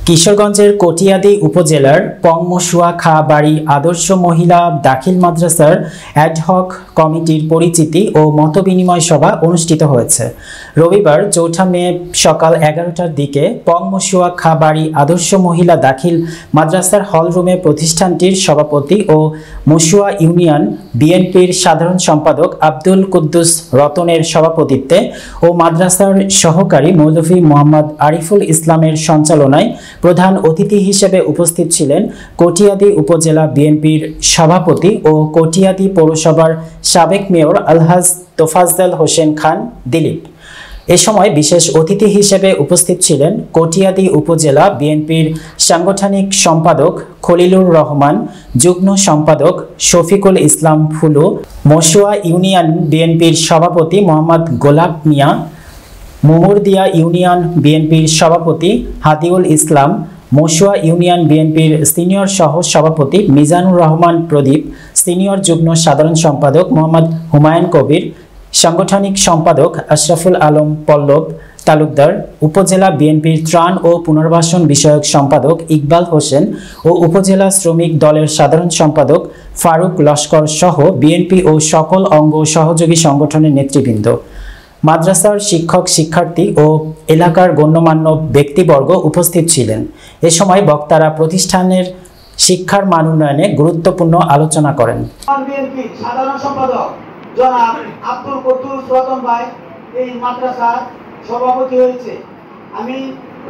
কিশোরগঞ্জের কটিয়াদী উপজেলার পংমসুয়া খা বাড়ি আদর্শ মহিলা দাখিল মাদ্রাসার অ্যাডহক কমিটির পরিচিতি ও মতবিনিময় সভা অনুষ্ঠিত হয়েছে। রবিবার ৪ মে সকাল ১১টার দিকে পংমসুয়া খা বাড়ি আদর্শ মহিলা দাখিল মাদ্রাসার হলরুমে প্রতিষ্ঠানটির সভাপতি ও মসুয়া ইউনিয়ন বিএনপির সাধারণ সম্পাদক আব্দুল কুদ্দুস রতনের সভাপতিত্বে ও মাদ্রাসার সহকারী মৌলভী মোহাম্মদ আরিফুল ইসলামের সঞ্চালনায় প্রধান অতিথি হিসেবে উপস্থিত ছিলেন কটিয়াদী উপজেলা বিএনপির সভাপতি ও কটিয়াদী পৌরসভার সাবেক মেয়র আলহাজ তোফাজ্জল হোসেন খান দিলীপ। এ সময় বিশেষ অতিথি হিসেবে উপস্থিত ছিলেন কটিয়াদী উপজেলা বিএনপির সাংগঠনিক সম্পাদক খলিলুর রহমান, যুগ্ম সম্পাদক শফিকুল ইসলাম ফুলু, মসুয়া ইউনিয়ন বিএনপির সভাপতি মোহাম্মদ গোলাপ মিয়া, মুমুরদিয়া ইউনিয়ন বিএনপির সভাপতি হাদিউল ইসলাম, মসুয়া ইউনিয়ন বিএনপির সিনিয়র সহ সভাপতি মিজানুর রহমান প্রদীপ, সিনিয়র যুগ্ম সাধারণ সম্পাদক মোহাম্মদ হুমায়ুন কবির, সাংগঠনিক সম্পাদক আশরাফুল আলম পল্লব তালুকদার, উপজেলা বিএনপির ত্রাণ ও পুনর্বাসন বিষয়ক সম্পাদক ইকবাল হোসেন ও উপজেলা শ্রমিক দলের সাধারণ সম্পাদক ফারুক লস্কর সহ বিএনপি ও সকল অঙ্গ সহযোগী সংগঠনের নেতৃবৃন্দ, মাদ্রাসার শিক্ষক শিক্ষার্থী ও এলাকার গণ্যমান্য ব্যক্তিবর্গ উপস্থিত ছিলেন। এ সময় বক্তারা প্রতিষ্ঠানের শিক্ষার মান উন্নয়নে গুরুত্বপূর্ণ আলোচনা করেন। সাধারণ সম্পাদক জনাব আব্দুল কুদ্দুস রতন ভাই এই মাদ্রাসার সভাপতি হয়েছে। আমি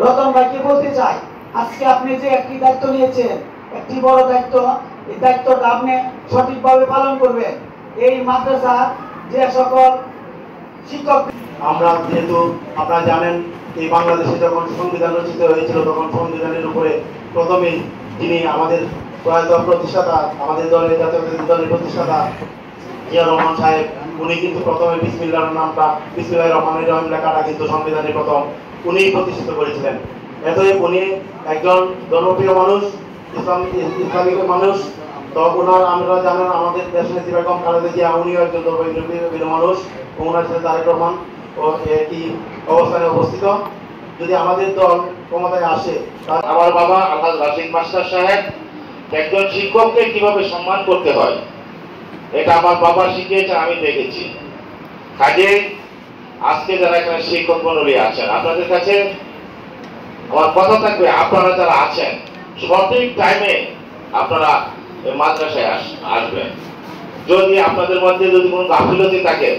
রতন ভাইকে বলতে চাই, আজকে আপনি যে একটি দায়িত্ব নিয়েছেন, একটি বড় দায়িত্ব, এই দায়িত্বটা আপনি সঠিকভাবে পালন করবেন। এই মাদ্রাসার যে সকল শিক্ষক, আমরা যেহেতু আপনারা জানেন এই বাংলাদেশে যখন সংবিধান রচিত হয়েছিল তখন সংবিধানের উপরে প্রথমেই যিনি আমাদের প্রয়াত প্রতিষ্ঠাতা, আমাদের দলের জাতীয় দলের প্রতিষ্ঠাতা জিয়া রহমান সাহেব, উনি কিন্তু প্রথমে বিসমিল্লাহর নামটা বিসমিল্লাহির রহমানির রহিম লেখাটা কিন্তু সংবিধানের প্রথম উনিই প্রতিষ্ঠিত করেছিলেন। এতএব উনি একজন জনপ্রিয় মানুষ, ইসলামিক মানুষ। তো ওনার আমরা জানেন আমাদের দেশ নেত্রী বেগম খালেদা জিয়া, উনিও একজন জনপ্রিয় মানুষ, ওনার সাথে তারেক রহমান ও একই অবস্থানে অবস্থিত। যদি আমাদের দল ক্ষমতায় আসে, আমার বাবা আলহাজ রাশিদ মাস্টার সাহেব একজন শিক্ষককে কিভাবে সম্মান করতে হয় এটা আমার বাবা শিখিয়েছেন, আমি দেখেছি। কাজে আজকে যারা এখানে শিক্ষক মণ্ডলী আছেন, আপনাদের কাছে আমার কথা থাকবে, আপনারা যারা আছেন সঠিক টাইমে আপনারা মাদ্রাসায় আসবেন। যদি আপনাদের মধ্যে যদি কোনো গাফিলতি থাকে,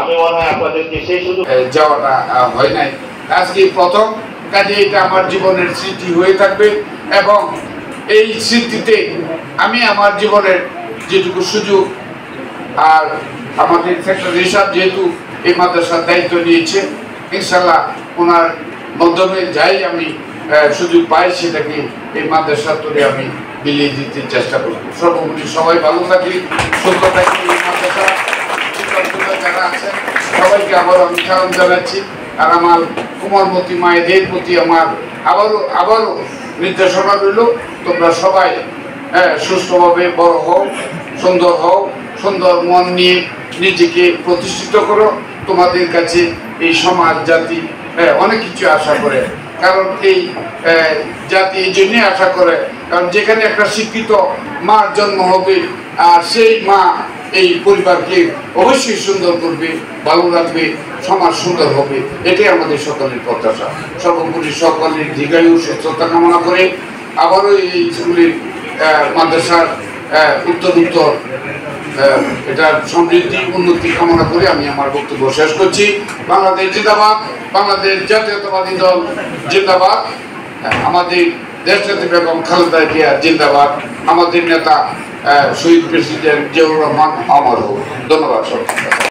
আমি মনে হয় আপনাদেরকে সেই সুযোগ যাওয়াটা হয় নাই। আজকে প্রথম, কাজে এটা আমার জীবনের স্মৃতি হয়ে থাকবে এবং এই স্মৃতিতে আমি আমার জীবনের যেটুকু সুযোগ, আর আমাদের সেক্রেটারি সাহেব যেহেতু এই মাদ্রাসার দায়িত্ব নিয়েছে, ইনশাল্লাহ ওনার মাধ্যমে যাই আমি সুযোগ পাই সেটাকে এই মাদ্রাসার তরে আমি বিলিয়ে দিতে চেষ্টা করব। সর্বোপরি সবাই ভালো থাকি, সুস্থ থাকি। এই মাদ্রাসা যারা আছেন সবাইকে আবারও আমি সালাম জানাচ্ছি। আর আমার কুমারমতি মায়েদের প্রতি আমার আবারও নির্দেশনা রইল, তোমরা সবাই সুস্থভাবে বড় হও, সুন্দর হও, সুন্দর মন নিয়ে নিজেকে প্রতিষ্ঠিত করো। তোমাদের কাছে এই সমাজ জাতি অনেক কিছু আশা করে, কারণ এই জাতি এই জন্যই আশা করে কারণ যেখানে একটা শিক্ষিত মার জন্ম হবে আর সেই মা এই পরিবারকে অবশ্যই সুন্দর করবে, ভালো রাখবে, সমাজ সুন্দর হবে, এটাই আমাদের সকলের প্রত্যাশা। সর্বোপরি সকলের দীর্ঘায়ু সুস্থতা কামনা করে আবারও এই স্কুলের মাদ্রাসার উত্তর এটার সমৃদ্ধি উন্নতি কামনা করে আমি আমার বক্তব্য শেষ করছি। বাংলাদেশ জিন্দাবাদ, বাংলাদেশ জাতীয়তাবাদী দল জিন্দাবাদ, আমাদের দেশনেত্রী বেগম খালেদা জিয়া জিন্দাবাদ, আমাদের নেতা শহীদ প্রেসিডেন্ট জিয়াউর রহমান অমর হোক। ধন্যবাদ সবাই।